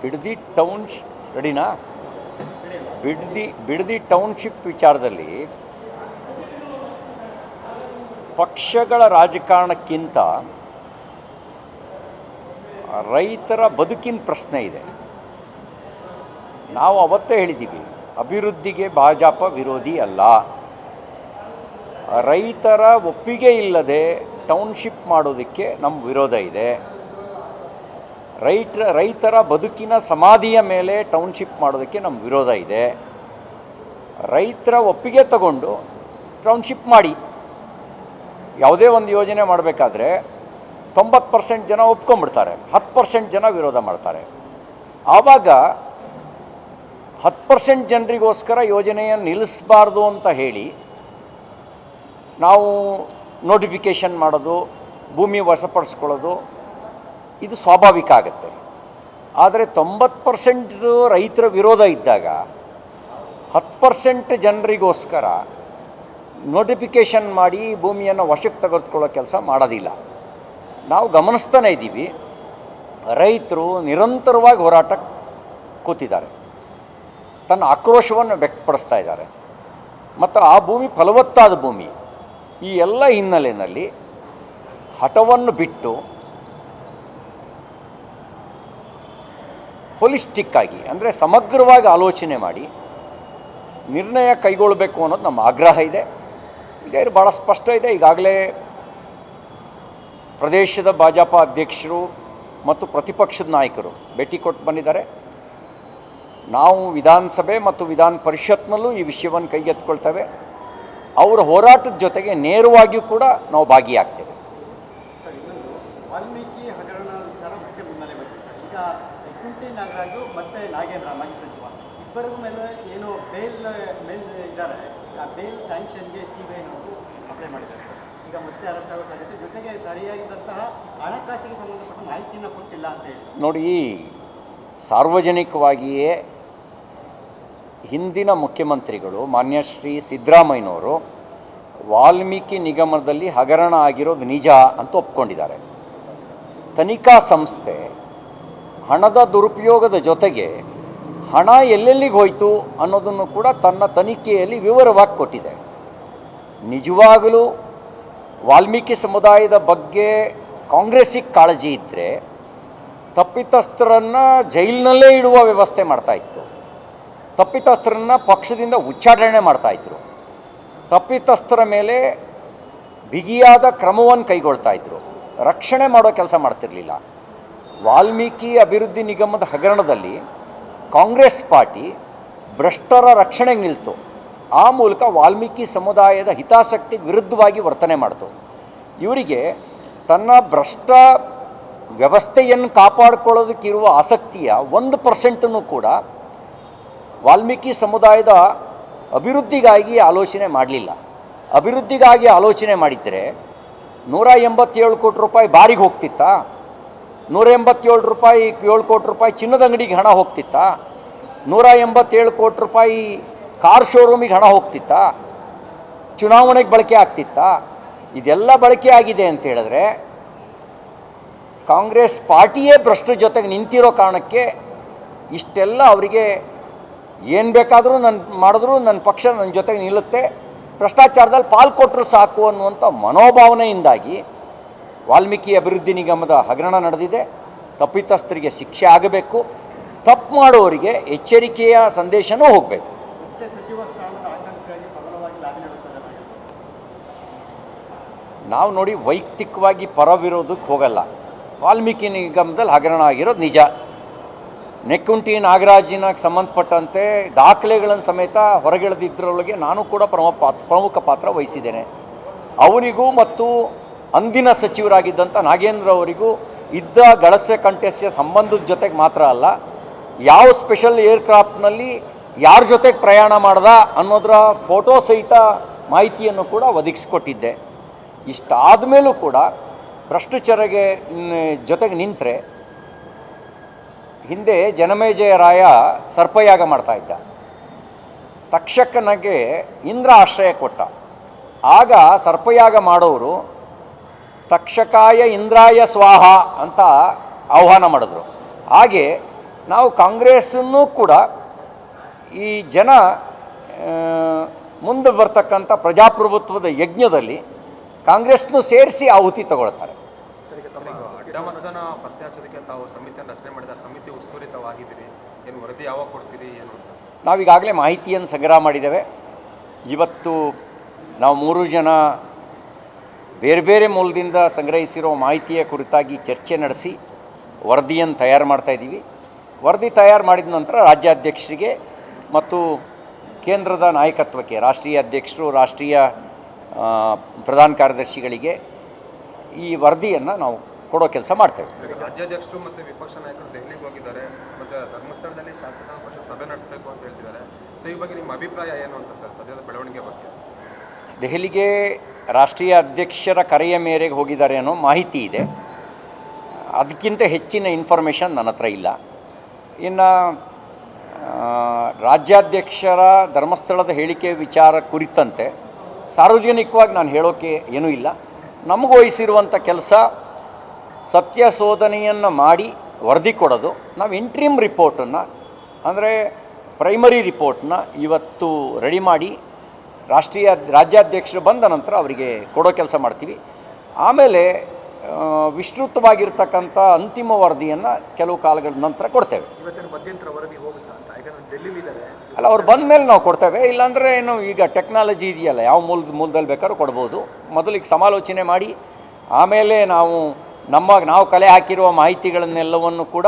ಬಿಡದಿ ರೆಡಿನಾ ಬಿಡದಿ ಟೌನ್ಶಿಪ್ ವಿಚಾರದಲ್ಲಿ ಪಕ್ಷಗಳ ರಾಜಕಾರಣಕ್ಕಿಂತ ರೈತರ ಬದುಕಿನ ಪ್ರಶ್ನೆ ಇದೆ. ನಾವು ಅವತ್ತೇ ಹೇಳಿದ್ದೀವಿ, ಅಭಿವೃದ್ಧಿಗೆ ಭಾಜಪ ವಿರೋಧಿ ಅಲ್ಲ. ರೈತರ ಒಪ್ಪಿಗೆ ಇಲ್ಲದೆ ಟೌನ್ಶಿಪ್ ಮಾಡೋದಕ್ಕೆ ನಮ್ಮ ವಿರೋಧ ಇದೆ. ರೈತರ ಬದುಕಿನ ಸಮಾಧಿಯ ಮೇಲೆ ಟೌನ್ಶಿಪ್ ಮಾಡೋದಕ್ಕೆ ನಮ್ಮ ವಿರೋಧ ಇದೆ. ರೈತರ ಒಪ್ಪಿಗೆ ತಗೊಂಡು ಟೌನ್ಶಿಪ್ ಮಾಡಿ. ಯಾವುದೇ ಒಂದು ಯೋಜನೆ ಮಾಡಬೇಕಾದ್ರೆ 90% ಜನ ಒಪ್ಕೊಂಡ್ಬಿಡ್ತಾರೆ, 10% ಜನ ವಿರೋಧ ಮಾಡ್ತಾರೆ. ಆವಾಗ 10% ಜನರಿಗೋಸ್ಕರ ಯೋಜನೆಯನ್ನು ನಿಲ್ಲಿಸಬಾರ್ದು ಅಂತ ಹೇಳಿ ನಾವು ನೋಟಿಫಿಕೇಷನ್ ಮಾಡೋದು, ಭೂಮಿ ವಶಪಡಿಸ್ಕೊಳ್ಳೋದು ಇದು ಸ್ವಾಭಾವಿಕ ಆಗುತ್ತೆ. ಆದರೆ 90% ರೈತರ ವಿರೋಧ ಇದ್ದಾಗ 10% ಜನರಿಗೋಸ್ಕರ ನೋಟಿಫಿಕೇಷನ್ ಮಾಡಿ ಭೂಮಿಯನ್ನು ವಶಕ್ಕೆ ತೆಗೆದುಕೊಳ್ಳೋ ಕೆಲಸ ಮಾಡೋದಿಲ್ಲ. ನಾವು ಗಮನಿಸ್ತಾನೆ ಇದ್ದೀವಿ, ರೈತರು ನಿರಂತರವಾಗಿ ಹೋರಾಟಕ್ಕೆ ಕೂತಿದ್ದಾರೆ, ತನ್ನ ಆಕ್ರೋಶವನ್ನು ವ್ಯಕ್ತಪಡಿಸ್ತಾ ಇದ್ದಾರೆ. ಮತ್ತು ಆ ಭೂಮಿ ಫಲವತ್ತಾದ ಭೂಮಿ. ಈ ಎಲ್ಲ ಹಿನ್ನೆಲೆಯಲ್ಲಿ ಹಠವನ್ನು ಬಿಟ್ಟು ಹೋಲಿಸ್ಟಿಕ್ ಆಗಿ, ಅಂದರೆ ಸಮಗ್ರವಾಗಿ ಆಲೋಚನೆ ಮಾಡಿ ನಿರ್ಣಯ ಕೈಗೊಳ್ಳಬೇಕು ಅನ್ನೋದು ನಮ್ಮ ಆಗ್ರಹ ಇದೆ. ಈಗ ಇದು ಭಾಳ ಸ್ಪಷ್ಟ ಇದೆ. ಈಗಾಗಲೇ ಪ್ರದೇಶದ ಭಾಜಪ ಅಧ್ಯಕ್ಷರು ಮತ್ತು ಪ್ರತಿಪಕ್ಷದ ನಾಯಕರು ಭೇಟಿ ಕೊಟ್ಟು ಬಂದಿದ್ದಾರೆ. ನಾವು ವಿಧಾನಸಭೆ ಮತ್ತು ವಿಧಾನ ಪರಿಷತ್ನಲ್ಲೂ ಈ ವಿಷಯವನ್ನು ಕೈಗೆತ್ತಿಕೊಳ್ತೇವೆ. ಅವರ ಹೋರಾಟದ ಜೊತೆಗೆ ನೇರವಾಗಿಯೂ ಕೂಡ ನಾವು ಭಾಗಿಯಾಗ್ತೇವೆ. ವಾಲ್ಮೀಕಿ ಹಗರಣ ವಿಚಾರ ಮತ್ತೆ ಮುನ್ನೆಲೆ ಬಂದಿದೆ. ಈಗ ಕುಂಟಿ ನಾಗರಾಜು ಮತ್ತು ನಾಗೇಂದ್ರ ಮಾಜಿ ಸಚಿವ ಇಬ್ಬರಿಗೂ ಮೇಲೆ ಏನು ಬೇಲ್ ಇದ್ದಾರೆ. ಆ ಬೇಲ್ ಸ್ಯಾಂಕ್ಷನ್ಗೆ ಸಿಬಿಐನವರು ಅಪ್ಲೈ ಮಾಡಿದ್ದಾರೆ. ಈಗ ಮತ್ತೆ ಅರೆಸ್ಟ್ ಆಗೋ ಸಾಧ್ಯತೆ, ಜೊತೆಗೆ ಸರಿಯಾಗಿದ್ದಂತಹ ಹಣಕಾಸಿಗೆ ಸಂಬಂಧಪಟ್ಟ ಮಾಹಿತಿಯನ್ನು ಕೊಟ್ಟಿಲ್ಲ ಅಂತ ಹೇಳಿ. ನೋಡಿ, ಸಾರ್ವಜನಿಕವಾಗಿಯೇ ಹಿಂದಿನ ಮುಖ್ಯಮಂತ್ರಿಗಳು ಮಾನ್ಯ ಶ್ರೀ ಸಿದ್ದರಾಮಯ್ಯನವರು ವಾಲ್ಮೀಕಿ ನಿಗಮದಲ್ಲಿ ಹಗರಣ ಆಗಿರೋದು ನಿಜ ಅಂತ ಒಪ್ಕೊಂಡಿದ್ದಾರೆ. ತನಿಖಾ ಸಂಸ್ಥೆ ಹಣದ ದುರುಪಯೋಗದ ಜೊತೆಗೆ ಹಣ ಎಲ್ಲೆಲ್ಲಿಗೆ ಹೋಯಿತು ಅನ್ನೋದನ್ನು ಕೂಡ ತನ್ನ ತನಿಖೆಯಲ್ಲಿ ವಿವರವಾಗಿ ಕೊಟ್ಟಿದೆ. ನಿಜವಾಗಲೂ ವಾಲ್ಮೀಕಿ ಸಮುದಾಯದ ಬಗ್ಗೆ ಕಾಂಗ್ರೆಸ್ಸಿಗೆ ಕಾಳಜಿ ಇದ್ದರೆ ತಪ್ಪಿತಸ್ಥರನ್ನು ಜೈಲಿನಲ್ಲೇ ಇಡುವ ವ್ಯವಸ್ಥೆ ಮಾಡ್ತಾಯಿತ್ತು. ತಪ್ಪಿತಸ್ಥರನ್ನು ಪಕ್ಷದಿಂದ ಉಚ್ಚಾಟನೆ ಮಾಡ್ತಾಯಿದ್ರು. ತಪ್ಪಿತಸ್ಥರ ಮೇಲೆ ಬಿಗಿಯಾದ ಕ್ರಮವನ್ನು ಕೈಗೊಳ್ತಾಯಿದ್ರು. ರಕ್ಷಣೆ ಮಾಡೋ ಕೆಲಸ ಮಾಡ್ತಿರಲಿಲ್ಲ. ವಾಲ್ಮೀಕಿ ಅಭಿವೃದ್ಧಿ ನಿಗಮದ ಹಗರಣದಲ್ಲಿ ಕಾಂಗ್ರೆಸ್ ಪಾರ್ಟಿ ಭ್ರಷ್ಟರ ರಕ್ಷಣೆಗೆ ನಿಲ್ತು. ಆ ಮೂಲಕ ವಾಲ್ಮೀಕಿ ಸಮುದಾಯದ ಹಿತಾಸಕ್ತಿಗೆ ವಿರುದ್ಧವಾಗಿ ವರ್ತನೆ ಮಾಡ್ತು. ಇವರಿಗೆ ತನ್ನ ಭ್ರಷ್ಟ ವ್ಯವಸ್ಥೆಯನ್ನು ಕಾಪಾಡಿಕೊಳ್ಳೋದಕ್ಕಿರುವ ಆಸಕ್ತಿಯ 1% ಕೂಡ ವಾಲ್ಮೀಕಿ ಸಮುದಾಯದ ಅಭಿವೃದ್ಧಿಗಾಗಿ ಆಲೋಚನೆ ಮಾಡಲಿಲ್ಲ. ಅಭಿವೃದ್ಧಿಗಾಗಿ ಆಲೋಚನೆ ಮಾಡಿದರೆ 187 ಕೋಟಿ ರೂಪಾಯಿ ಬಾರಿಗೆ ಹೋಗ್ತಿತ್ತಾ? 187 ಕೋಟಿ ರೂಪಾಯಿ ಚಿನ್ನದ ಅಂಗಡಿಗೆ ಹಣ ಹೋಗ್ತಿತ್ತಾ? 187 ಕೋಟಿ ರೂಪಾಯಿ ಕಾರ್ ಶೋರೂಮಿಗೆ ಹಣ ಹೋಗ್ತಿತ್ತಾ? ಚುನಾವಣೆಗೆ ಬಳಕೆ ಆಗ್ತಿತ್ತಾ? ಇದೆಲ್ಲ ಬಳಕೆ ಆಗಿದೆ ಅಂತ ಹೇಳಿದ್ರೆ ಕಾಂಗ್ರೆಸ್ ಪಾರ್ಟಿಯೇ ಭ್ರಷ್ಟರ ಜೊತೆಗೆ ನಿಂತಿರೋ ಕಾರಣಕ್ಕೆ ಇಷ್ಟೆಲ್ಲ ಅವರಿಗೆ ಏನು ಬೇಕಾದರೂ ಮಾಡಿದ್ರು ನನ್ನ ಪಕ್ಷ ನನ್ನ ಜೊತೆಗೆ ನಿಲ್ಲುತ್ತೆ, ಭ್ರಷ್ಟಾಚಾರದಲ್ಲಿ ಪಾಲು ಕೊಟ್ಟರು ಸಾಕು ಅನ್ನುವಂಥ ಮನೋಭಾವನೆಯಿಂದಾಗಿ ವಾಲ್ಮೀಕಿ ಅಭಿವೃದ್ಧಿ ನಿಗಮದ ಹಗರಣ ನಡೆದಿದೆ. ತಪ್ಪಿತಸ್ಥರಿಗೆ ಶಿಕ್ಷೆ ಆಗಬೇಕು, ತಪ್ಪು ಮಾಡೋರಿಗೆ ಎಚ್ಚರಿಕೆಯ ಸಂದೇಶನೂ ಹೋಗಬೇಕು. ನಾವು ನೋಡಿ ವೈಯಕ್ತಿಕವಾಗಿ ಪರವಿರೋದಕ್ಕೆ ಹೋಗಲ್ಲ. ವಾಲ್ಮೀಕಿ ನಿಗಮದಲ್ಲಿ ಹಗರಣ ಆಗಿರೋದು ನಿಜ. ನೆಕ್ಕುಂಟಿ ನಾಗರಾಜಿನ ಸಂಬಂಧಪಟ್ಟಂತೆ ದಾಖಲೆಗಳನ್ನು ಸಮೇತ ಹೊರಗೆಳೆದಿದ್ದರೊಳಗೆ ನಾನು ಕೂಡ ಪ್ರಮುಖ ಪಾತ್ರ ವಹಿಸಿದ್ದೇನೆ. ಅವರಿಗೂ ಮತ್ತು ಅಂದಿನ ಸಚಿವರಾಗಿದ್ದಂಥ ನಾಗೇಂದ್ರ ಅವರಿಗೂ ಇದ್ದ ಗಳಸೆ ಕಂಠಸ್ಯ ಸಂಬಂಧದ ಜೊತೆಗೆ ಮಾತ್ರ ಅಲ್ಲ, ಯಾವ ಸ್ಪೆಷಲ್ ಏರ್ಕ್ರಾಫ್ಟ್ನಲ್ಲಿ ಯಾರ ಜೊತೆಗೆ ಪ್ರಯಾಣ ಮಾಡ್ದ ಅನ್ನೋದರ ಫೋಟೋ ಸಹಿತ ಮಾಹಿತಿಯನ್ನು ಕೂಡ ಒದಗಿಸ್ಕೊಟ್ಟಿದ್ದೆ. ಇಷ್ಟಾದ ಮೇಲೂ ಕೂಡ ಭ್ರಷ್ಟಾಚಾರಗೆ ಜೊತೆಗೆ ನಿಂತರೆ, ಹಿಂದೆ ಜನಮೇಜಯ ರಾಯ ಸರ್ಪಯಾಗ ಮಾಡ್ತಾಯಿದ್ದ, ತಕ್ಷಕನಿಗೆ ಇಂದ್ರ ಆಶ್ರಯ ಕೊಟ್ಟ. ಆಗ ಸರ್ಪಯಾಗ ಮಾಡೋರು ತಕ್ಷಕಾಯ ಇಂದ್ರಾಯ ಸ್ವಾಹ ಅಂತ ಆಹ್ವಾನ ಮಾಡಿದ್ರು. ಹಾಗೆ ನಾವು ಕಾಂಗ್ರೆಸ್ಸನ್ನು ಕೂಡ ಈ ಜನ ಮುಂದೆ ಬರ್ತಕ್ಕಂಥ ಪ್ರಜಾಪ್ರಭುತ್ವದ ಯಜ್ಞದಲ್ಲಿ ಕಾಂಗ್ರೆಸ್ನು ಸೇರಿಸಿ ಆಹುತಿ ತಗೊಳ್ತಾರೆ. ಅಡ್ಡಮತದಾನ ಪತ್ತೆ ಹಚ್ಚೋದಕ್ಕೆ ತಾವು ಸಮಿತಿಯನ್ನು ರಚನೆ ಮಾಡಿದ ಸಮಿತಿ ಉಸ್ತುವಾರಿತವಾಗಿದ್ದೀರಿ, ಏನು ವರದಿ ಯಾವಾಗ ಕೊಡ್ತೀರಿ ಏನು? ನಾವೀಗಾಗಲೇ ಮಾಹಿತಿಯನ್ನು ಸಂಗ್ರಹ ಮಾಡಿದ್ದೇವೆ. ಇವತ್ತು ನಾವು 3 ಜನ ಬೇರೆ ಬೇರೆ ಮೂಲದಿಂದ ಸಂಗ್ರಹಿಸಿರೋ ಮಾಹಿತಿಯ ಕುರಿತಾಗಿ ಚರ್ಚೆ ನಡೆಸಿ ವರದಿಯನ್ನು ತಯಾರು ಮಾಡ್ತಾಯಿದ್ದೀವಿ. ವರದಿ ತಯಾರು ಮಾಡಿದ ನಂತರ ರಾಜ್ಯಾಧ್ಯಕ್ಷರಿಗೆ ಮತ್ತು ಕೇಂದ್ರದ ನಾಯಕತ್ವಕ್ಕೆ, ರಾಷ್ಟ್ರೀಯ ಅಧ್ಯಕ್ಷರು, ರಾಷ್ಟ್ರೀಯ ಪ್ರಧಾನ ಕಾರ್ಯದರ್ಶಿಗಳಿಗೆ ಈ ವರದಿಯನ್ನು ನಾವು ಕೊಡೋ ಕೆಲಸ ಮಾಡ್ತೇವೆ. ರಾಜ್ಯಾಧ್ಯಕ್ಷರು ಮತ್ತು ವಿಪಕ್ಷ ನಾಯಕರು ದೆಹಲಿಗೆ ಹೋಗಿದ್ದಾರೆ, ಮತ್ತು ಧರ್ಮಸ್ಥಳದಲ್ಲಿ ಶಾಸಕಾಂಗ ಪಕ್ಷ ಸಭೆ ನಡೆಸಬೇಕು ಅಂತ ಹೇಳ್ತಿದ್ದಾರೆ. ಸೊ ಈ ಬಗ್ಗೆ ನಿಮ್ಮ ಅಭಿಪ್ರಾಯ ಏನು ಅಂತ ಸರ್, ಸದ್ಯದ ಬೆಳವಣಿಗೆ ಬಗ್ಗೆ? ದೆಹಲಿಗೆ ರಾಷ್ಟ್ರೀಯ ಅಧ್ಯಕ್ಷರ ಕರೆಯ ಮೇರೆಗೆ ಹೋಗಿದ್ದಾರೆ ಅನ್ನೋ ಮಾಹಿತಿ ಇದೆ. ಅದಕ್ಕಿಂತ ಹೆಚ್ಚಿನ ಇನ್ಫಾರ್ಮೇಷನ್ ನನ್ನ ಹತ್ರ ಇಲ್ಲ. ಇನ್ನು ರಾಜ್ಯಾಧ್ಯಕ್ಷರ ಧರ್ಮಸ್ಥಳದ ಹೇಳಿಕೆ ವಿಚಾರ ಕುರಿತಂತೆ ಸಾರ್ವಜನಿಕವಾಗಿ ನಾನು ಹೇಳೋಕ್ಕೆ ಏನೂ ಇಲ್ಲ. ನಮಗೆ ವಹಿಸಿರುವಂಥ ಕೆಲಸ ಸತ್ಯ ಶೋಧನೆಯನ್ನು ಮಾಡಿ ವರದಿ ಕೊಡೋದು. ನಾವು ಇಂಟ್ರೀಮ್ ರಿಪೋರ್ಟನ್ನು, ಅಂದರೆ ಪ್ರೈಮರಿ ರಿಪೋರ್ಟ್ನ ಇವತ್ತು ರೆಡಿ ಮಾಡಿ ರಾಜ್ಯಾಧ್ಯಕ್ಷರು ಬಂದ ನಂತರ ಅವರಿಗೆ ಕೊಡೋ ಕೆಲಸ ಮಾಡ್ತೀವಿ. ಆಮೇಲೆ ವಿಸ್ತೃತವಾಗಿರ್ತಕ್ಕಂಥ ಅಂತಿಮ ವರದಿಯನ್ನು ಕೆಲವು ಕಾಲಗಳ ನಂತರ ಕೊಡ್ತೇವೆ. ಅಲ್ಲ, ಅವ್ರು ಬಂದ ಮೇಲೆ ನಾವು ಕೊಡ್ತೇವೆ. ಇಲ್ಲಾಂದರೆ ಏನು, ಈಗ ಟೆಕ್ನಾಲಜಿ ಇದೆಯಲ್ಲ, ಯಾವ ಮೂಲದಲ್ಲಿ ಬೇಕಾದ್ರೂ ಕೊಡ್ಬೋದು. ಮೊದಲಿಗೆ ಸಮಾಲೋಚನೆ ಮಾಡಿ ಆಮೇಲೆ ನಾವು ಕಲೆ ಹಾಕಿರುವ ಮಾಹಿತಿಗಳನ್ನೆಲ್ಲವನ್ನು ಕೂಡ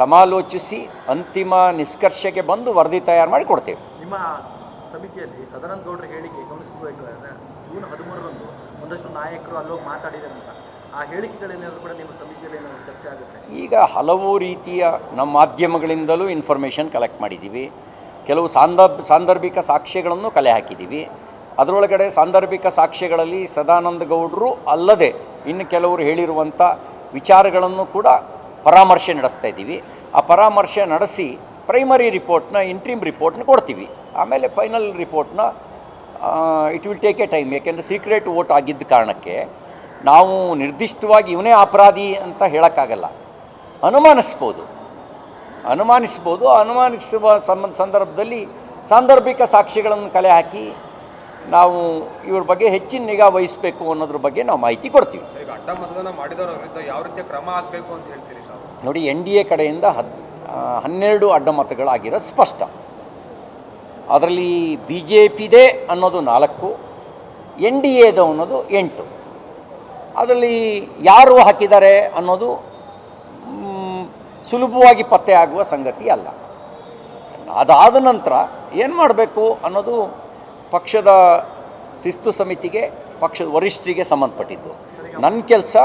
ಸಮಾಲೋಚಿಸಿ ಅಂತಿಮ ನಿಷ್ಕರ್ಷಕ್ಕೆ ಬಂದು ವರದಿ ತಯಾರು ಮಾಡಿ ಕೊಡ್ತೇವೆ. ನಿಮ್ಮ ಸಮಿತಿಯಲ್ಲಿ ಸದಾನಂದ ಗೌಡರ ಹೇಳಿಕೆ ಗಮನಿಸಬೇಕು. ಜೂನ್ 13ರಂದು ಒಂದಷ್ಟು ನಾಯಕರು ಅಲ್ಲೋಗಿ ಮಾತಾಡಿದ್ದಾರೆ ಅಂತ, ಆ ಹೇಳಿಕೆಗಳೇನಾದರೂ ಕೂಡ ನಿಮ್ಮ ಸಮಿತಿಯಲ್ಲಿ ಏನಾದರೂ ಚರ್ಚೆ ಆಗುತ್ತೆ? ಈಗ ಹಲವು ರೀತಿಯ ನಮ್ಮ ಮಾಧ್ಯಮಗಳಿಂದಲೂ ಇನ್ಫಾರ್ಮೇಷನ್ ಕಲೆಕ್ಟ್ ಮಾಡಿದ್ದೀವಿ. ಕೆಲವು ಸಾಂದರ್ಭಿಕ ಸಾಕ್ಷ್ಯಗಳನ್ನು ಕಲೆ ಹಾಕಿದ್ದೀವಿ. ಅದರೊಳಗಡೆ ಸಾಂದರ್ಭಿಕ ಸಾಕ್ಷ್ಯಗಳಲ್ಲಿ ಸದಾನಂದ ಗೌಡರು ಅಲ್ಲದೆ ಇನ್ನು ಕೆಲವರು ಹೇಳಿರುವಂಥ ವಿಚಾರಗಳನ್ನು ಕೂಡ ಪರಾಮರ್ಶೆ ನಡೆಸ್ತಾ ಇದ್ದೀವಿ. ಆ ಪರಾಮರ್ಶೆ ನಡೆಸಿ ಪ್ರೈಮರಿ ರಿಪೋರ್ಟ್ನ, ಇಂಟ್ರೀಮ್ ರಿಪೋರ್ಟ್ನ ಕೊಡ್ತೀವಿ. ಆಮೇಲೆ ಫೈನಲ್ ರಿಪೋರ್ಟ್ನ it will take a time. ಯಾಕೆಂದರೆ ಸೀಕ್ರೆಟ್ ವೋಟ್ ಆಗಿದ್ದ ಕಾರಣಕ್ಕೆ ನಾವು ನಿರ್ದಿಷ್ಟವಾಗಿ ಇವನೇ ಅಪರಾಧಿ ಅಂತ ಹೇಳೋಕ್ಕಾಗಲ್ಲ. ಅನುಮಾನಿಸ್ಬೋದು. ಅನುಮಾನಿಸುವ ಸಂದರ್ಭದಲ್ಲಿ ಸಾಂದರ್ಭಿಕ ಸಾಕ್ಷ್ಯಗಳನ್ನು ಕಲೆ ಹಾಕಿ ನಾವು ಇವ್ರ ಬಗ್ಗೆ ಹೆಚ್ಚಿನ ನಿಗಾ ವಹಿಸಬೇಕು ಅನ್ನೋದ್ರ ಬಗ್ಗೆ ನಾವು ಮಾಹಿತಿ ಕೊಡ್ತೀವಿ. ಈಗ ಅಡ್ಡ ಮತದಾನ ಮಾಡಿದವರ ವಿರುದ್ಧ ಯಾವ ರೀತಿಯ ಕ್ರಮ ಆಗಬೇಕು ಅಂತ ಹೇಳ್ತೀರಿ ತಾವು? ನೋಡಿ, NDA ಕಡೆಯಿಂದ 12 ಅಡ್ಡ ಮತಗಳಾಗಿರೋದು ಸ್ಪಷ್ಟ. ಅದರಲ್ಲಿ BJPದೇ ಅನ್ನೋದು 4, NDAದು ಅನ್ನೋದು 8. ಅದರಲ್ಲಿ ಯಾರು ಹಾಕಿದ್ದಾರೆ ಅನ್ನೋದು ಸುಲಭವಾಗಿ ಪತ್ತೆ ಆಗುವ ಸಂಗತಿ ಅಲ್ಲ. ಅದಾದ ನಂತರ ಏನು ಮಾಡಬೇಕು ಅನ್ನೋದು ಪಕ್ಷದ ಶಿಸ್ತು ಸಮಿತಿಗೆ, ಪಕ್ಷದ ವರಿಷ್ಠರಿಗೆ ಸಂಬಂಧಪಟ್ಟಿದ್ದು. ನನ್ನ ಕೆಲಸ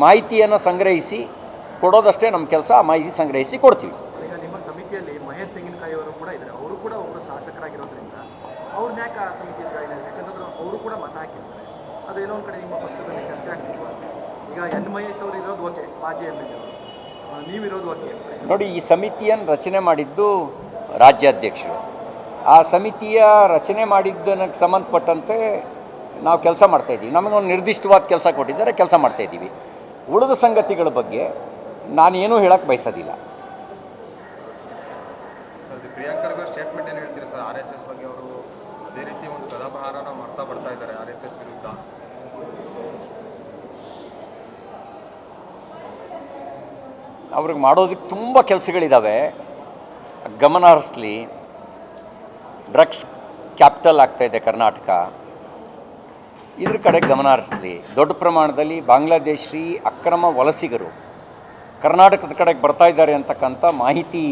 ಮಾಹಿತಿಯನ್ನು ಸಂಗ್ರಹಿಸಿ ಕೊಡೋದಷ್ಟೇ ನಮ್ಮ ಕೆಲಸ. ಆ ಮಾಹಿತಿ ಸಂಗ್ರಹಿಸಿ ಕೊಡ್ತೀವಿ. ಈಗ ನಿಮ್ಮ ಸಮಿತಿಯಲ್ಲಿ ಮಹೇಶ್ ತೆಂಗಿನಕಾಯಿ ಅವರು ಕೂಡ ಇದ್ದಾರೆ. ಅವರು ಕೂಡ ಒಬ್ಬರು ಶಾಸಕರಾಗಿರೋದ್ರಿಂದ ಅವ್ರನ್ನ ಯಾಕೆ ಆ ಸಮಿತಿಯಲ್ಲಿ ಜಾಯಿನ್ ಆಗಿದೆ? ಯಾಕಂದ್ರೆ ಅವರು ಕೂಡ ಮತ ಹಾಕಿರ್ತಾರೆ. ಅದು ಏನೋ ಒಂದು ಕಡೆ ನಿಮ್ಮ ಪಕ್ಷದಲ್ಲಿ ಚರ್ಚೆ ಆಗ್ತಿಲ್ವಾ? ಈಗ ಎನ್ ಮಹೇಶ್ ಅವರು ಇರೋದು ಓಕೆ, ಮಾಜಿ MLA ಅವರು, ನೀವಿರೋದು ಓಕೆ. ನೋಡಿ, ಈ ಸಮಿತಿಯನ್ನು ರಚನೆ ಮಾಡಿದ್ದು ರಾಜ್ಯಾಧ್ಯಕ್ಷರು. ಆ ಸಮಿತಿಯ ರಚನೆ ಮಾಡಿದ್ದಕ್ಕೆ ಸಂಬಂಧಪಟ್ಟಂತೆ ನಾವು ಕೆಲಸ ಮಾಡ್ತಾಯಿದ್ದೀವಿ. ನಮಗೊಂದು ನಿರ್ದಿಷ್ಟವಾದ ಕೆಲಸ ಕೊಟ್ಟಿದ್ದಾರೆ, ಕೆಲಸ ಮಾಡ್ತಾಯಿದ್ದೀವಿ. ಉಳಿದ ಸಂಗತಿಗಳ ಬಗ್ಗೆ ನಾನೇನೂ ಹೇಳಕ್ಕೆ ಬಯಸೋದಿಲ್ಲ. ಪ್ರಿಯಾಂಕಾ ಖರ್ಗೆ ಸ್ಟೇಟ್ಮೆಂಟ್ ಏನು ಹೇಳ್ತೀರಿ ಸರ್? RSS ಬಗ್ಗೆ ಅವರು ಅದೇ ರೀತಿ ಒಂದು ಗದಾಪ್ರಹಾರನ ಮಾಡ್ತಾ ಬರ್ತಾ ಇದ್ದಾರೆ RSS ವಿರುದ್ಧ. ಅವ್ರಿಗೆ ಮಾಡೋದಕ್ಕೆ ತುಂಬ ಕೆಲಸಗಳಿದ್ದಾವೆ. ಗಮನ ಹರಿಸಲಿ. ಡ್ರಗ್ಸ್ ಕ್ಯಾಪಿಟಲ್ ಆಗ್ತಾಯಿದೆ ಕರ್ನಾಟಕ, ಇದ್ರ ಕಡೆ ಗಮನ ಹರಿಸಲಿ. ದೊಡ್ಡ ಪ್ರಮಾಣದಲ್ಲಿ ಬಾಂಗ್ಲಾದೇಶಿ ಅಕ್ರಮ ವಲಸಿಗರು ಕರ್ನಾಟಕದ ಕಡೆಗೆ ಬರ್ತಾ ಇದ್ದಾರೆ ಅಂತಕ್ಕಂಥ ಮಾಹಿತಿ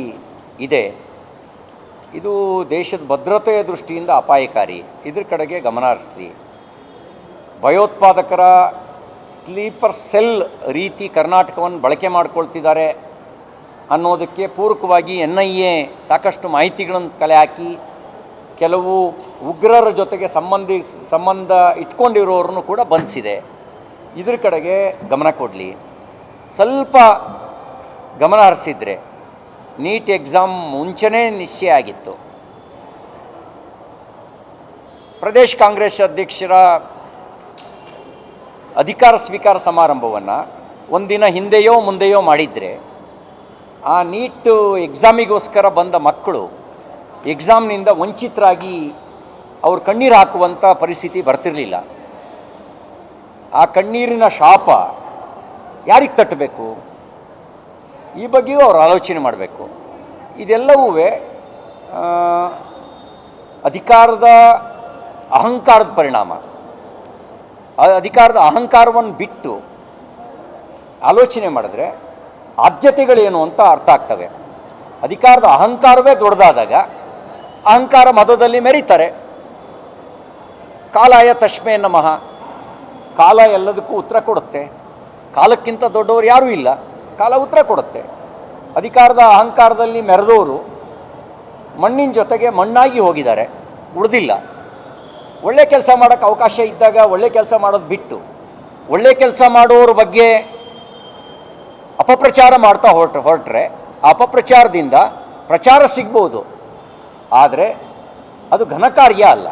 ಇದೆ. ಇದು ದೇಶದ ಭದ್ರತೆಯ ದೃಷ್ಟಿಯಿಂದ ಅಪಾಯಕಾರಿ. ಇದ್ರ ಕಡೆಗೆ ಗಮನ ಹರಿಸಲಿ. ಭಯೋತ್ಪಾದಕರ ಸ್ಲೀಪರ್ ಸೆಲ್ ರೀತಿ ಕರ್ನಾಟಕವನ್ನು ಬಳಕೆ ಮಾಡ್ಕೊಳ್ತಿದ್ದಾರೆ ಅನ್ನೋದಕ್ಕೆ ಪೂರಕವಾಗಿ NIA ಸಾಕಷ್ಟು ಮಾಹಿತಿಗಳನ್ನು ಕಲೆ ಹಾಕಿ ಕೆಲವು ಉಗ್ರರ ಜೊತೆಗೆ ಸಂಬಂಧ ಇಟ್ಕೊಂಡಿರೋರನ್ನು ಕೂಡ ಬಂಧಿಸಿದೆ. ಇದ್ರ ಕಡೆಗೆ ಗಮನ ಕೊಡಲಿ. ಸ್ವಲ್ಪ ಗಮನ ಹರಿಸಿದರೆ ನೀಟ್ ಎಕ್ಸಾಮ್ ಮುಂಚೆನೇ ನಿಶ್ಚಯ ಆಗಿತ್ತು. ಪ್ರದೇಶ ಕಾಂಗ್ರೆಸ್ ಅಧ್ಯಕ್ಷರ ಅಧಿಕಾರ ಸ್ವೀಕಾರ ಸಮಾರಂಭವನ್ನು ಒಂದಿನ ಹಿಂದೆಯೋ ಮುಂದೆಯೋ ಮಾಡಿದರೆ ಆ ನೀಟ್ ಎಕ್ಸಾಮಿಗೋಸ್ಕರ ಬಂದ ಮಕ್ಕಳು ಎಕ್ಸಾಮ್ನಿಂದ ವಂಚಿತರಾಗಿ ಅವ್ರು ಕಣ್ಣೀರು ಹಾಕುವಂಥ ಪರಿಸ್ಥಿತಿ ಬರ್ತಿರಲಿಲ್ಲ. ಆ ಕಣ್ಣೀರಿನ ಶಾಪ ಯಾರಿಗೆ ತಟ್ಟಬೇಕು? ಈ ಬಗ್ಗೆಯೂ ಅವರು ಆಲೋಚನೆ ಮಾಡಬೇಕು. ಇದೆಲ್ಲವೂ ಅಧಿಕಾರದ ಅಹಂಕಾರದ ಪರಿಣಾಮ. ಅಧಿಕಾರದ ಅಹಂಕಾರವನ್ನು ಬಿಟ್ಟು ಆಲೋಚನೆ ಮಾಡಿದ್ರೆ ಆದ್ಯತೆಗಳೇನು ಅಂತ ಅರ್ಥ ಆಗ್ತವೆ. ಅಧಿಕಾರದ ಅಹಂಕಾರವೇ ದೊಡ್ಡದಾದಾಗ ಅಹಂಕಾರ ಮದದಲ್ಲಿ ಮೆರೀತಾರೆ. ಕಾಲಾಯ ತಸ್ಮೈ ನಮಃ. ಕಾಲ ಎಲ್ಲದಕ್ಕೂ ಉತ್ತರ ಕೊಡುತ್ತೆ. ಕಾಲಕ್ಕಿಂತ ದೊಡ್ಡವರು ಯಾರೂ ಇಲ್ಲ. ಕಾಲ ಉತ್ತರ ಕೊಡುತ್ತೆ. ಅಧಿಕಾರದ ಅಹಂಕಾರದಲ್ಲಿ ಮೆರೆದವರು ಮಣ್ಣಿನ ಜೊತೆಗೆ ಮಣ್ಣಾಗಿ ಹೋಗಿದ್ದಾರೆ, ಉಳಿದಿಲ್ಲ. ಒಳ್ಳೆ ಕೆಲಸ ಮಾಡೋಕ್ಕೆ ಅವಕಾಶ ಇದ್ದಾಗ ಒಳ್ಳೆ ಕೆಲಸ ಮಾಡೋದು ಬಿಟ್ಟು ಒಳ್ಳೆ ಕೆಲಸ ಮಾಡೋರ ಬಗ್ಗೆ ಅಪಪ್ರಚಾರ ಮಾಡ್ತಾ ಹೊರಟ್ರೆ ಆ ಅಪಪ್ರಚಾರದಿಂದ ಪ್ರಚಾರ ಸಿಗ್ಬೋದು, ಆದರೆ ಅದು ಘನಕಾರ್ಯ ಅಲ್ಲ.